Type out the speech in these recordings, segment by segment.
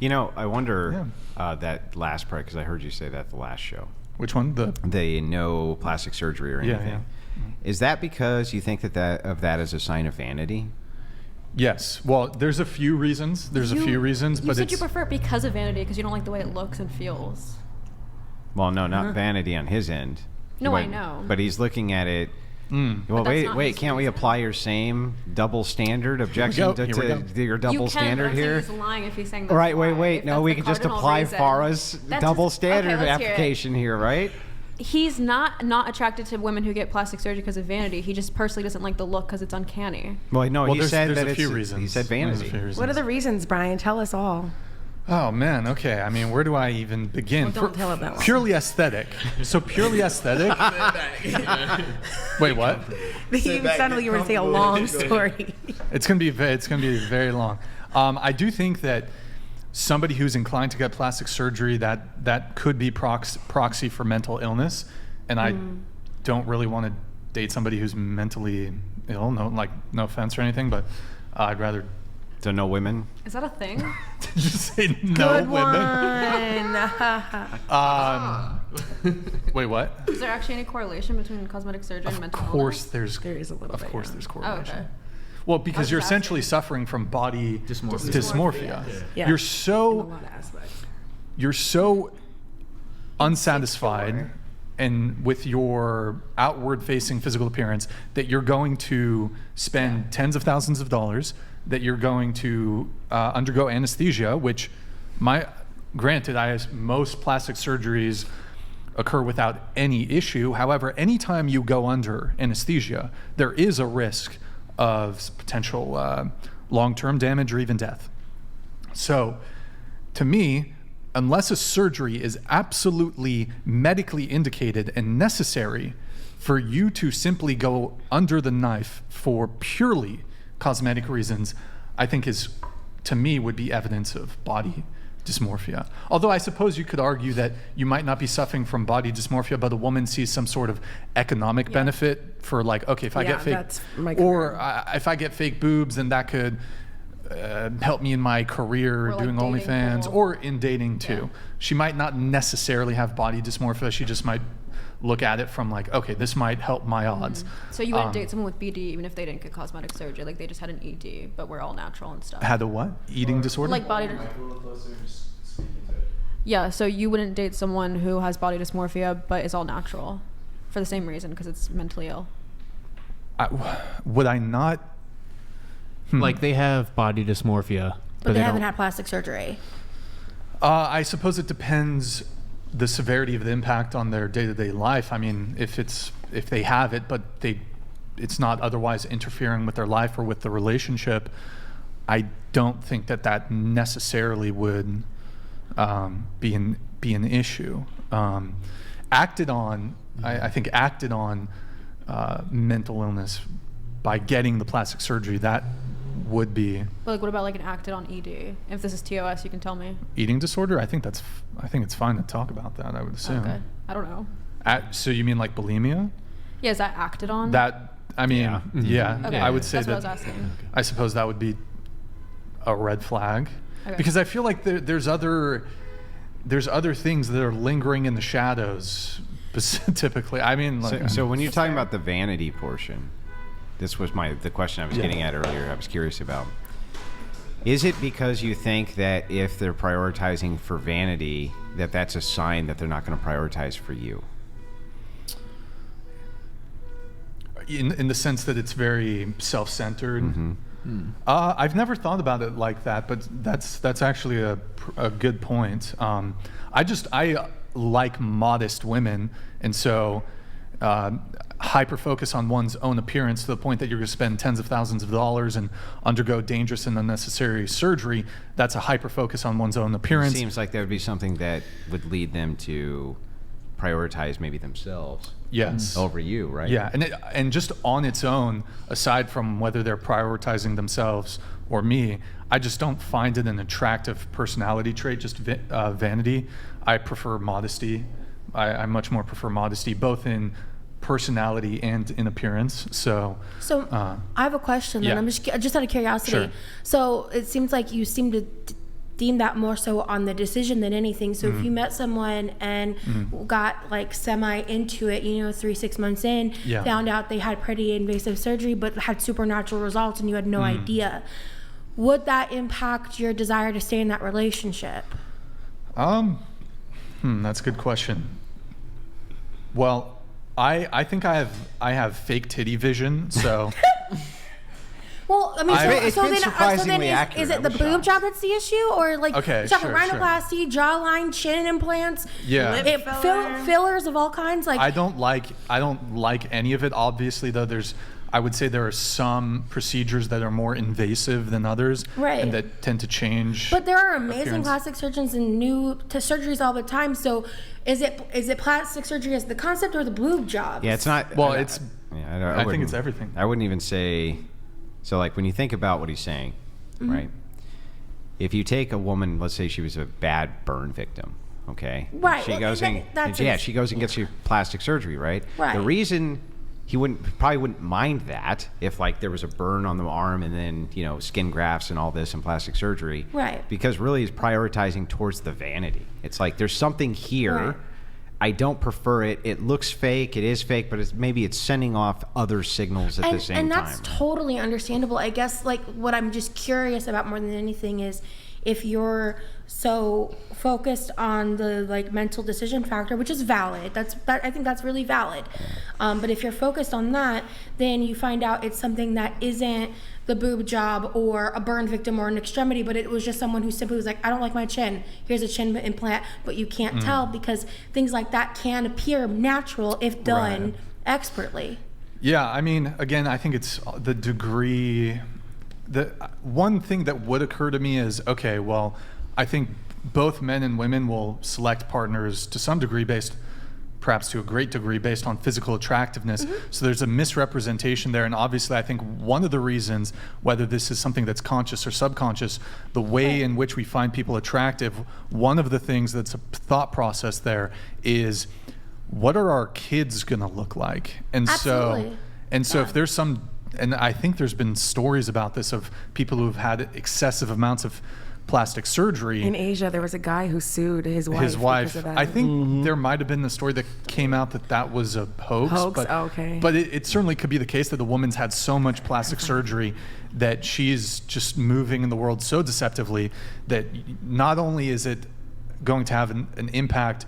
I wonder that last part, because I heard you say that at the last show. Which one? The no plastic surgery or anything. Yeah. Is that because you think that is a sign of vanity? Yes. Well, there's a few reasons. But you said you prefer it because of vanity, because you don't like the way it looks and feels. Well, no, not vanity on his end. No, I know. But he's looking at it. Well, wait, can't we apply your same double standard objection to your double standard here? He's lying if he's saying that's right, wait. No, we can just apply Farah's double standard application here, right? He's not attracted to women who get plastic surgery because of vanity. He just personally doesn't like the look because it's uncanny. Well, no, he said there's that a few reasons. He said vanity. What are the reasons, Brian? Tell us all. Oh, man. Okay. I mean, where do I even begin? Well, don't tell it that way. Purely aesthetic. So purely aesthetic. Wait, what? You sounded like you were going to say a long story. It's going to be very long. I do think that somebody who's inclined to get plastic surgery, that could be proxy for mental illness, and I don't really want to date somebody who's mentally ill. No offense or anything, but I'd rather. So no women? Is that a thing? Did you say no Good women? Wait, what? Is there actually any correlation between cosmetic surgery and mental illness? There is a little bit. Of course, there's correlation. Oh, okay. Well, because you're essentially suffering from body dysmorphia. Yeah. You're In a so lot of aspects. unsatisfied and with your outward-facing physical appearance that you're going to spend tens of thousands of dollars, that you're going to undergo anesthesia, which granted, most plastic surgeries occur without any issue. However, anytime you go under anesthesia, there is a risk of potential long-term damage or even death. So, to me, unless a surgery is absolutely medically indicated and necessary for you to simply go under the knife for purely cosmetic reasons, I think to me would be evidence of body dysmorphia. Although I suppose you could argue that you might not be suffering from body dysmorphia, but a woman sees some sort of economic benefit for if I get fake, if I get fake boobs, then that could help me in my career doing OnlyFans or in dating too. Yeah. She might not necessarily have body dysmorphia. She just might look at it from this might help my odds. So you wouldn't date someone with BD even if they didn't get cosmetic surgery, like they just had an ED, but we're all natural and stuff. Had a what? Eating disorder? Like body. Yeah, so you wouldn't date someone who has body dysmorphia but is all natural for the same reason, because it's mentally ill. Would I not? Like they have body dysmorphia, but they haven't had plastic surgery. I suppose it depends the severity of the impact on their day-to-day life. I mean, if they have it, but it's not otherwise interfering with their life or with the relationship, I don't think that necessarily would be an issue. Acted on, I think acted on mental illness by getting the plastic surgery, that would be. But what about an acted on ED? If this is TOS, you can tell me. Eating disorder? I think it's fine to talk about that, I would assume. Okay. I don't know. So you mean like bulimia? Yeah, is that acted on? That, I mean, yeah. Okay. I would say That's that. What I was asking. I suppose that would be a red flag. Okay. Because I feel like there's other things that are lingering in the shadows, typically. I mean, so when you're talking about the vanity portion, this was the question I was getting at earlier. I was curious about. Is it because you think that if they're prioritizing for vanity, that's a sign that they're not going to prioritize for you? In the sense that it's very self-centered. Mm-hmm. I've never thought about it like that, but that's actually a good point. I like modest women, and so hyper focus on one's own appearance to the point that you're going to spend tens of thousands of dollars and undergo dangerous and unnecessary surgery. That's a hyper focus on one's own appearance. It seems like that would be something that would lead them to prioritize maybe themselves. Yes. Over you, right? Yeah, and just on its own, aside from whether they're prioritizing themselves or me, I just don't find it an attractive personality trait, just vanity. I prefer modesty. I much more prefer modesty, both in personality and in appearance. So I have a question, yeah. and I'm just out of curiosity. Sure. So it seems like you seem to deem that more so on the decision than anything. So if you met someone and got like semi into it, 3-6 months in, found out they had pretty invasive surgery but had supernatural results and you had no idea, would that impact your desire to stay in that relationship? That's a good question. Well, I think I have fake titty vision, so. Well, I mean, It's been surprisingly accurate. Is it the I was boob shocked. job that's the issue, or like Okay, talking sure. rhinoplasty, jawline, chin implants, Yeah. fillers of all kinds? Like I don't like any of it. Obviously, though, I would say there are some procedures that are more invasive than others, Right. and that tend to change. But there are amazing appearance. plastic surgeons and new surgeries all the time. So, is it plastic surgery as the concept or the boob job? Yeah, it's not. Well, I it's. I I think it's everything. I wouldn't even say. So, like, when you think about what he's saying, right? If you take a woman, let's say she was a bad burn victim, okay? Right, She well, goes she goes and gets your plastic surgery, right? Right. The reason he probably wouldn't mind that if, like, there was a burn on the arm and then, skin grafts and all this and plastic surgery. Right. Because really he's prioritizing towards the vanity. It's like there's something here. Right. I don't prefer it. It looks fake. It is fake, but maybe it's sending off other signals at the same time. And that's totally understandable. I guess like what I'm just curious about more than anything is if you're so focused on the like mental decision factor, which is valid. I think that's really valid. But if you're focused on that, then you find out it's something that isn't the boob job or a burn victim or an extremity, but it was just someone who simply was like, I don't like my chin. Here's a chin implant, but you can't tell because things like that can appear natural if done expertly. Yeah, I mean, again, I think it's the degree. The one thing that would occur to me is, okay, well, I think both men and women will select partners to some degree perhaps to a great degree based on physical attractiveness. So there's a misrepresentation there. And obviously I think one of the reasons, whether this is something that's conscious or subconscious, the way in which we find people attractive, one of the things that's a thought process there is, what are our kids gonna look like? And Absolutely. so if there's some, and I think there's been stories about this of people who've had excessive amounts of plastic surgery. In Asia, there was a guy who sued his wife. Because of that. I think there might have been the story that came out that was a hoax. But, okay. But it certainly could be the case that the woman's had so much plastic surgery that she's just moving in the world so deceptively that not only is it going to have an impact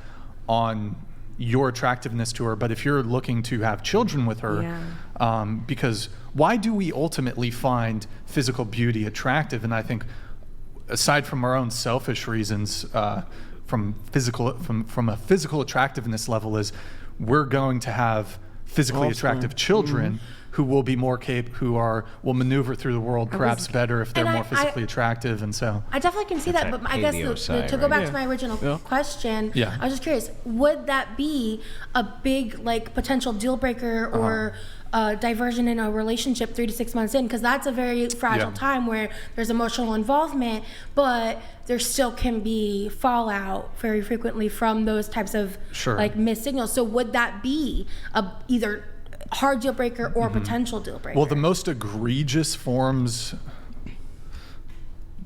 on your attractiveness to her, but if you're looking to have children with her, because why do we ultimately find physical beauty attractive? And I think aside from our own selfish reasons, from a physical attractiveness level, is we're going to have physically attractive children who will be more will maneuver through the world perhaps better if they're more physically attractive, and so I definitely can see that, but I guess to go back to my original question, I was just curious, would that be a big like potential deal breaker or diversion in a relationship 3 to 6 months in? Because that's a very fragile time where there's emotional involvement, but there still can be fallout very frequently from those types of like missed signals. So would that be either hard deal breaker or potential deal breaker? Well, the most egregious forms,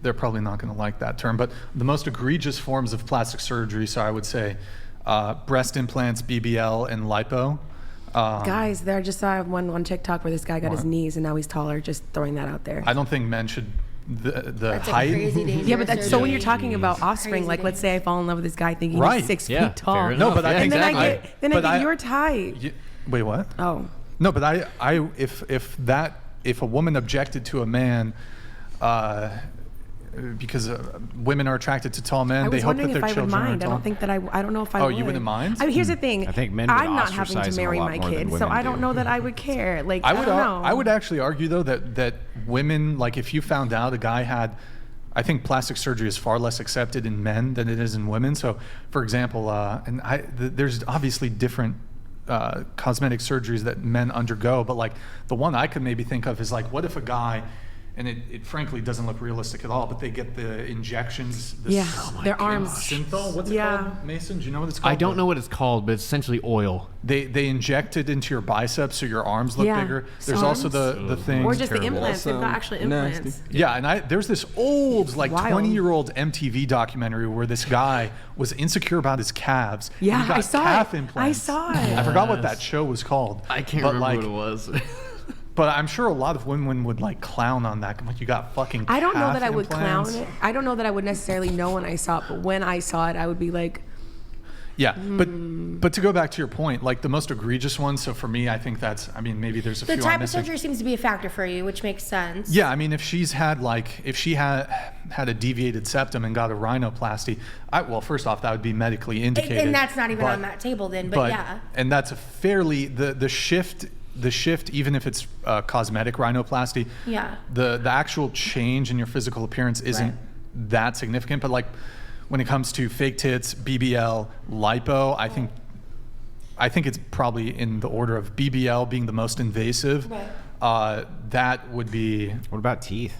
they're probably not going to like that term, but the most egregious forms of plastic surgery, so I would say breast implants, BBL, and lipo. Guys, I just saw one on TikTok where this guy got his knees and now he's taller. Just throwing that out there. I don't think men should. The That's a height. crazy dangerous Yeah, but that's so when surgery. you're talking about offspring, like let's say I fall in love with this guy thinking Right. he's 6 Yeah, feet tall. fair No, enough. but I think And then I that- get but your type. Wait, what? Oh. No, but if a woman objected to a man, because women are attracted to tall men, I they was hope that wondering their if I would children are mind. I tall. don't think that I don't know if I Oh, would. you wouldn't mind? I mean, here's the thing. I think men would I'm not having ostracize to him a marry lot my more than kid, so women I don't do. know that I would care. Like I don't know. would actually argue though that women, like if you found out a guy had, I think plastic surgery is far less accepted in men than it is in women. So, for example, there's obviously different cosmetic surgeries that men undergo, but like the one I could maybe think of is like, what if a guy and it frankly doesn't look realistic at all. But they get the injections. Yeah, their arms. Synthol. What's it called, Mason? Do you know what it's called? I don't know what it's called, but it's essentially oil. They inject it into your biceps so your arms look bigger. There's also the thing. Or just the implants. They've got actually implants. Nasty. Yeah, and there's this old, like Wild. 20-year-old MTV documentary where this guy was insecure about his calves. Yeah, He got I saw calf it. implants. I saw it. I forgot what that show was called. I can't but remember like, what it was. But I'm sure a lot of women would like clown on that. Like, you got fucking I don't know calf that I would implants. clown it. I don't know that I would necessarily know when I saw it, but when I saw it, I would be like, Yeah, but to go back to your point, like the most egregious one. So for me, I think maybe there's a The few type I'm of missing. surgery seems to be a factor for you, which makes sense. Yeah, I mean, if she had a deviated septum and got a rhinoplasty, first off, that would be medically indicated. And that's not even on that table then, but yeah. And that's a fairly the shift, even if it's cosmetic rhinoplasty. Yeah. The actual change in your physical appearance isn't that significant, but like when it comes to fake tits, BBL, lipo, I think it's probably in the order of BBL being the most invasive. Right. That would be. What about teeth?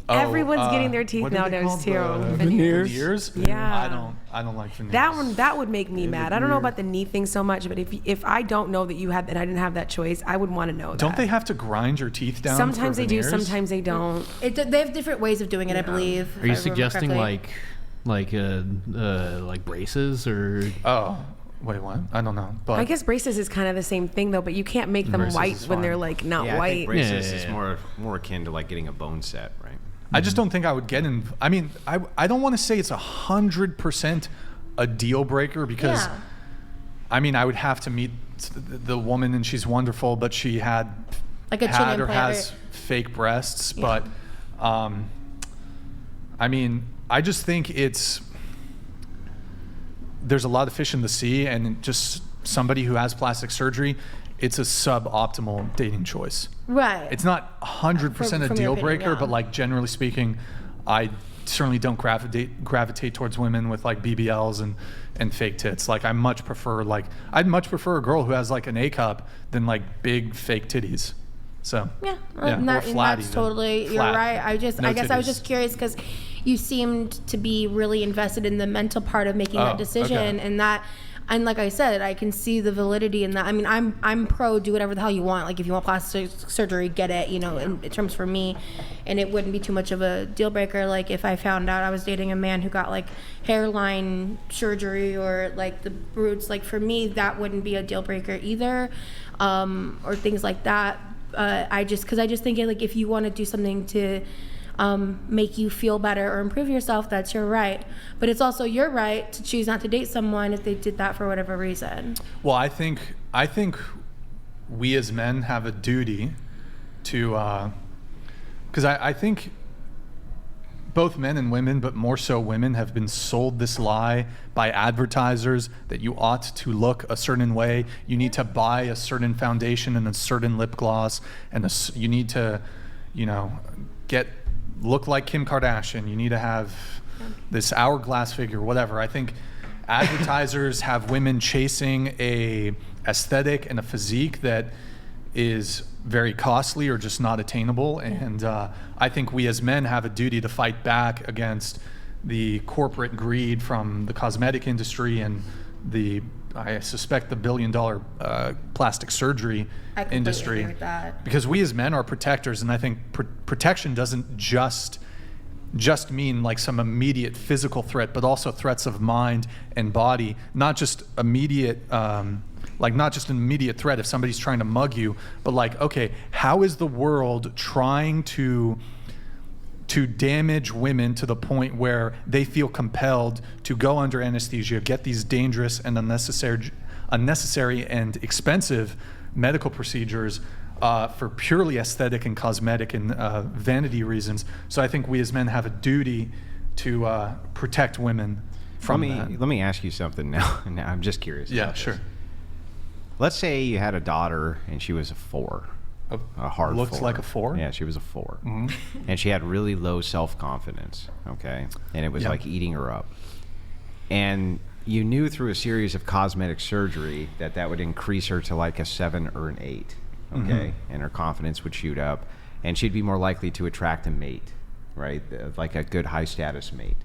everyone's getting their teeth what are they nowadays called? too. Veneers? Veneers? Yeah. I don't like veneers. That would make me mad. I don't know about the knee thing so much, but if I don't know that you had and I didn't have that choice, I would want to know that. Don't they have to grind your teeth down? Sometimes for they do, veneers? sometimes they don't. They have different ways of doing it, I believe. if Are you I remember suggesting correctly. like braces or? Oh, wait, what? I don't know. But I guess braces is kind of the same thing though, but you can't make them Braces white is when fine. they're like not Yeah, I think white. braces is Yeah. more akin to like getting a bone set, right? I just don't think I would get in. I mean, I don't want to say it's 100% a deal breaker because, Yeah. I mean, I would have to meet the woman and she's wonderful, but she had Like a chin had or implant, has right? fake breasts. Yeah. But, I mean, I just think there's a lot of fish in the sea, and just somebody who has plastic surgery, it's a suboptimal dating choice. Right. It's not 100% a From your deal opinion, breaker, yeah. but like generally speaking, I certainly don't gravitate towards women with like BBLs and fake tits. Like I'd much prefer a girl who has like an A cup than like big fake titties. So Yeah, or and flat that's even. totally, you're Flat. right. I guess I was titties. just curious because you seemed to be really invested in the mental part of making Oh, that decision, okay. and like I said, I can see the validity in that. I mean, I'm pro do whatever the hell you want. Like if you want plastic surgery, get it. You know, in terms for me, and it wouldn't be too much of a deal breaker. Like if I found out I was dating a man who got like hairline surgery or like the roots, like for me that wouldn't be a deal breaker either, or things like that. I just think like if you want to do something to make you feel better or improve yourself, that's your right. But it's also your right to choose not to date someone if they did that for whatever reason. Well, I think we as men have a duty to, because I think both men and women, but more so women, have been sold this lie by advertisers that you ought to look a certain way. You need to buy a certain foundation and a certain lip gloss, and you need to, look like Kim Kardashian. You need to have this hourglass figure, whatever. I think advertisers have women chasing a aesthetic and a physique that is very costly or just not attainable. And I think we as men have a duty to fight back against the corporate greed from the cosmetic industry and I suspect the billion-dollar plastic surgery I completely industry. agree with that. Because we as men are protectors, and I think protection doesn't just mean like some immediate physical threat, but also threats of mind and body. Not just immediate, not just an immediate threat if somebody's trying to mug you, but like, okay, how is the world trying to damage women to the point where they feel compelled to go under anesthesia, get these dangerous and unnecessary and expensive medical procedures for purely aesthetic and cosmetic and vanity reasons. So I think we as men have a duty to protect women from that. Let me ask you something now. Now I'm just curious. Yeah, about this. sure. Let's say you had a daughter and she was a 4. A hard Looked 4. like a 4? Yeah, she was a 4. Mm-hmm. And she had really low self-confidence, okay? And it was Yeah. like eating her up. And you knew through a series of cosmetic surgery that would increase her to like a 7 or an 8, okay? Mm-hmm. And her confidence would shoot up. and she'd be more likely to attract a mate, right? Like a good high status mate.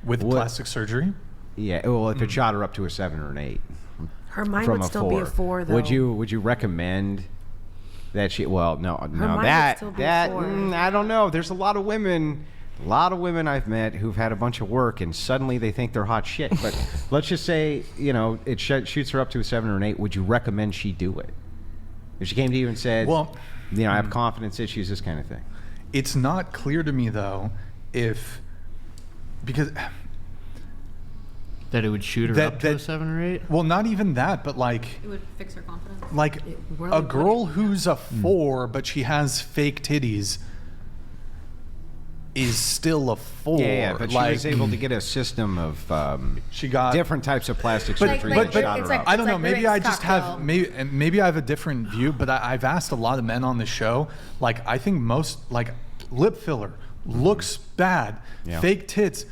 With plastic surgery? Yeah, well, if it shot her up to a 7 or an 8. Her mind From would still be a 4, though. Would you recommend that she? Well, no, mind would still be a 4. I don't know. There's a lot of women I've met who've had a bunch of work and suddenly they think they're hot shit. But let's just say, it shoots her up to a 7 or an 8. Would you recommend she do it? If she came to you and said, well, I have confidence issues, this kind of thing. It's not clear to me though because that it would shoot her up to a 7 or 8. Well, not even that, but like It would fix her confidence. like a girl who's a 4 but she has fake titties is still a 4. Yeah, but like, she was able to get a system of she got different types of plastic surgery like that shot her it's up. like- I don't know. like Maybe the I Rick's just cocktail. have maybe I have a different view. But I've asked a lot of men on the show. Like I think most like lip filler looks bad. Yeah. Fake tits.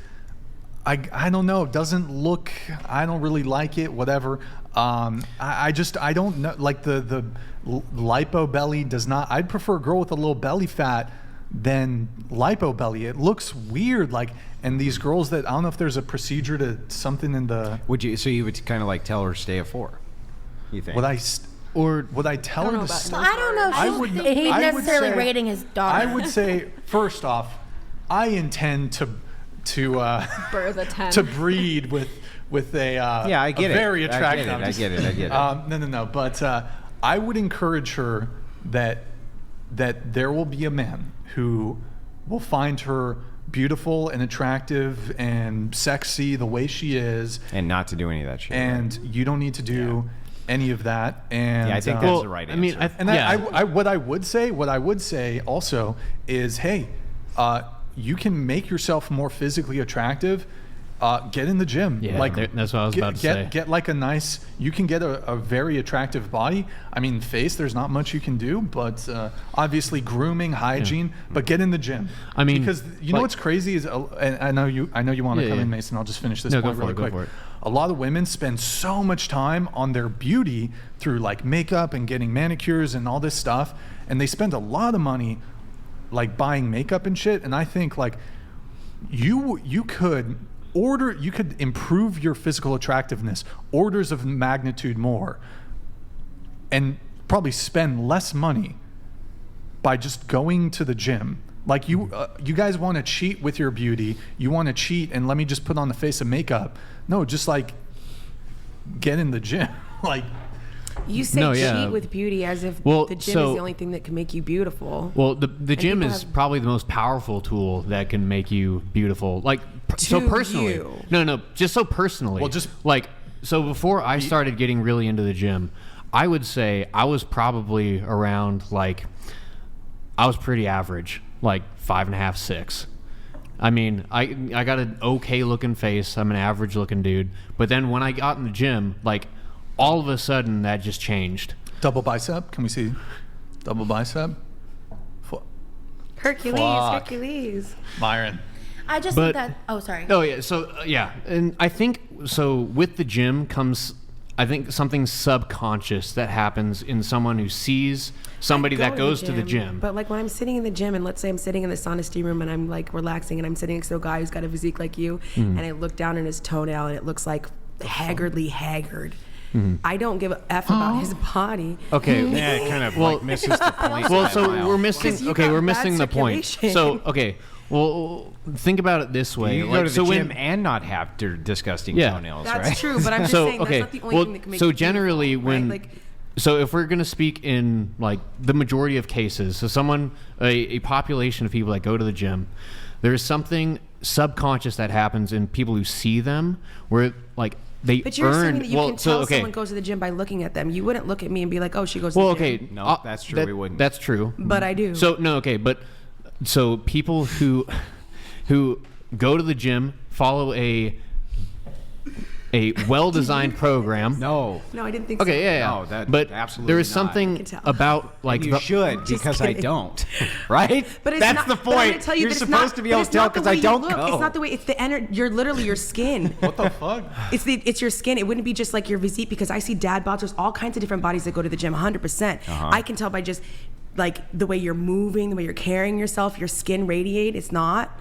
I don't know. Doesn't look. I don't really like it. Whatever. I don't know. Like the lipo belly does not. I'd prefer a girl with a little belly fat than lipo belly. It looks weird. Like, and these girls that I don't know if there's a procedure to something in the. So you would kind of like tell her stay a 4? You think? Would I tell her to? I don't know. I She's- would- he's I would necessarily say- rating his daughter. I would say, first off, I intend to Birth a 10. to breed with a I get a it. very attractive. I get it. No. But I would encourage her that there will be a man who will find her beautiful and attractive and sexy the way she is, And not to do any of that shit. and you don't need to do any of that. And I think uh, that's the right answer. I mean, and I what I would say also is, hey, you can make yourself more physically attractive. Get in the gym. Yeah, that's what I was about to say. Get like a nice. You can get a very attractive body. I mean, face. There's not much you can do, but obviously grooming, hygiene. But get in the gym. I mean, because you know what's crazy is, and I know you want to come in, Mason. I'll just finish this No, point go for really it, go quick. for it. A lot of women spend so much time on their beauty through like makeup and getting manicures and all this stuff, and they spend a lot of money like buying makeup and shit. And I think like you could improve your physical attractiveness orders of magnitude more and probably spend less money by just going to the gym. Like you guys want to cheat with your beauty. You want to cheat and let me just put on the face of makeup. No, just like get in the gym. Like You say No, yeah. cheat with beauty as if Well, the gym so- is the only thing that can make you beautiful. Well, the gym people is have- probably the most powerful tool that can make you beautiful. Like, so To personally. you. No, just so personally. Well, just- like, so before I started getting really into the gym, I would say I was probably around like, I was pretty average, like 5.5, 6. I mean, I got an okay looking face. I'm an average looking dude. But then when I got in the gym, like, all of a sudden that just changed. double bicep. Can we see double bicep? Hercules, Fuck. Hercules. Myron. I just But- think that. Oh, sorry. Oh yeah, so yeah, and I think so. With the gym comes, I think, something subconscious that happens in someone who sees somebody I go that goes to the gym. But like when I'm sitting in the gym and let's say I'm sitting in the sauna steam room and I'm like relaxing and I'm sitting next to a guy who's got a physique like you and I look down at his toenail and it looks like haggardly haggard. I don't give a F about his body. Okay. Yeah, it kind of like misses the point. Well, by a so mile. we're missing. 'Cause you Okay, got we're bad missing the point. circulation. So okay, well, think about it this way. You can like, go to the so gym when, and not have disgusting Yeah. toenails, That's right? true, but I'm just so saying okay, that's not the only well, thing that can make so you generally beautiful, when. right? Like, So if we're going to speak in like the majority of cases, so someone, a population of people that go to the gym, there is something subconscious that happens in people who see them where like they but you're earn. assuming that you well, can tell so, okay. someone goes to the gym by looking at them. You wouldn't look at me and be like, "Oh, she goes Well, to the gym." okay. No, that's true, we wouldn't. That's true. But I do. So no, okay, but so people who go to the gym follow a well-designed program. No. No, I didn't think so. Okay, yeah. No, that- but absolutely there is not. something I can tell. about like You the, should, Just because I kidding. don't. Right? But it's That's not, the but I'm gonna point. tell you You're that it's supposed not, to be but able it's to tell not the because I way you don't look. go. It's not the way. It's the You're literally your skin. What the fuck? It's your skin. It wouldn't be just like your physique because I see dad bods. There's all kinds of different bodies that go to the gym. 100%. I can tell by just like the way you're moving, the way you're carrying yourself, your skin radiate. It's not.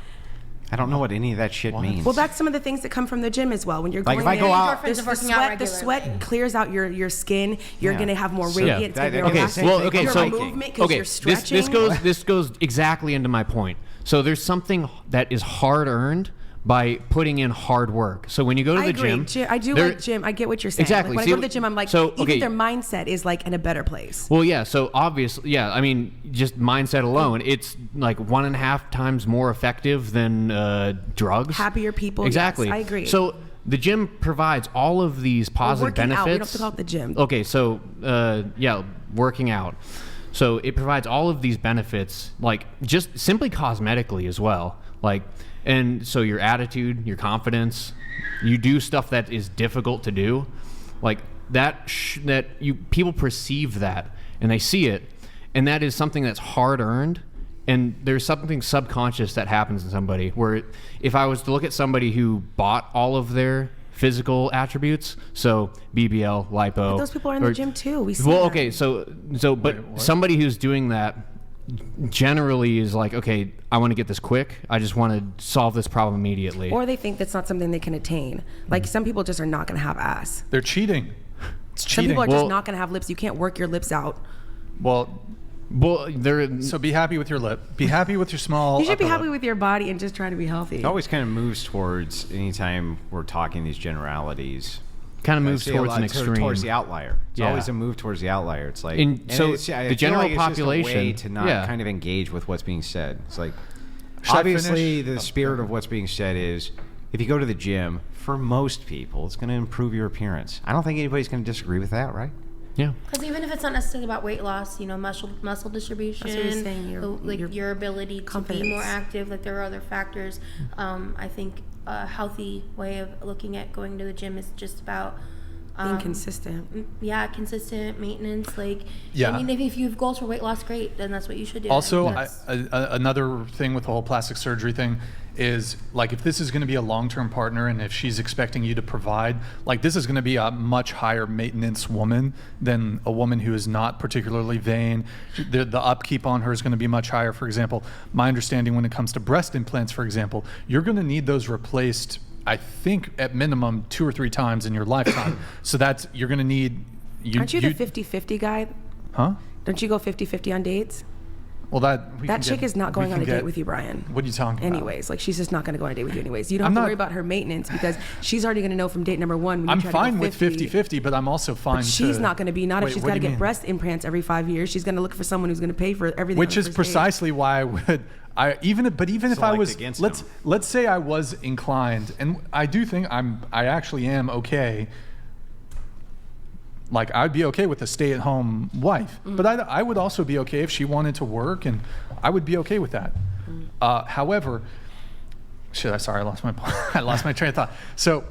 I don't know what any of that shit means. Well, that's some of the things that come from the gym as well. When you're Like going if I go out, Endorphins of working out the sweat clears out your skin. You're Yeah. gonna have more So, radiant. that- it's gonna okay, relax. well, okay, Your so- movement, 'cause you're stretching. this goes exactly into my point. So there's something that is hard earned by putting in hard work. So when you go to I the agree. gym, I do there- like gym. I get what you're saying. Exactly. Like when See, I go to the gym, I'm like, so, okay. even their mindset is like in a better place. Well, yeah. So obviously, yeah. I mean, just mindset alone, it's like 1.5 times more effective than drugs. Happier people. Exactly. Yes, I agree. So the gym provides all of these positive working benefits. out. We don't have to call it the gym. Okay. So yeah, working out. So it provides all of these benefits, like just simply cosmetically as well. Like, and so your attitude, your confidence, you do stuff that is difficult to do, like that. People perceive that and they see it, and that is something that's hard earned. And there's something subconscious that happens in somebody where if I was to look at somebody who bought all of their physical attributes, so BBL, lipo. But those people are in the gym too. We see well, that. okay, but somebody who's doing that generally is like, okay, I want to get this quick. I just want to solve this problem immediately. Or they think that's not something they can attain. Like some people just are not going to have ass. They're cheating. It's Some cheating. people are Well- just not going to have lips. You can't work your lips out. Well, they're so be happy with your lip. Be happy with your small. You should be upper happy lip. with your body and just try to be healthy. It always kind of moves towards, anytime we're talking these generalities, kind of moves I see a towards lot an extreme. towards the outlier. It's Yeah. always a move towards the outlier. It's like, And so it's, I the feel general like it's just a population- way to not yeah. kind of engage with what's being said. It's like, Should I obviously, finish? the spirit of what's being said is, if you go to the gym, for most people, it's going to improve your appearance. I don't think anybody's going to disagree with that, right? Yeah. Because even if it's not necessarily about weight loss, muscle distribution, That's what you're saying, your ability to confidence. be more active, like there are other factors. I think a healthy way of looking at going to the gym is just about Being consistent. Yeah, consistent maintenance. Like, Yeah. I mean, if you have goals for weight loss, great, then that's what you should do. Also, That's- another thing with the whole plastic surgery thing is, like, if this is going to be a long-term partner and if she's expecting you to provide, like, this is going to be a much higher maintenance woman than a woman who is not particularly vain. The upkeep on her is going to be much higher. For example, my understanding when it comes to breast implants, for example, you're going to need those replaced, I think, at minimum 2 or 3 times in your lifetime. So that's, you're going to need... Aren't you the 50-50 guy? Huh? Don't you go 50-50 on dates? Well, that Chick is not going on a date with you, Brian. What are you talking about? Anyways, like she's just not going to go on a date with you anyways. You don't have I'm to not- worry about her maintenance because she's already going to know from date number 1 when you I'm try to go fine with 50-50, but I'm also fine But she's not going to be. Not Wait, if she's what got to do you get mean? breast implants every 5 years. She's going to look for someone who's going to pay for everything. Which on is the first date. precisely why I would. Even if I Select was, against let's say I was inclined, and I do think I actually am okay. Like, I'd be okay with a stay-at-home wife, but I would also be okay if she wanted to work, and I would be okay with that. However, sorry, I lost my I lost my train of thought. So,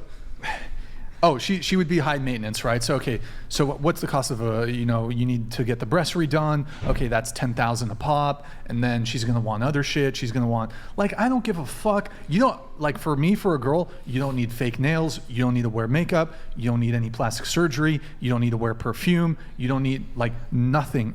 she would be high maintenance, right? So okay, so what's the cost of you need to get the breast redone? Okay, that's $10,000 a pop, and then she's gonna want other shit. She's gonna want, like, I don't give a fuck. You don't, like, for me, for a girl, you don't need fake nails. You don't need to wear makeup. You don't need any plastic surgery. You don't need to wear perfume. You don't need, like, nothing.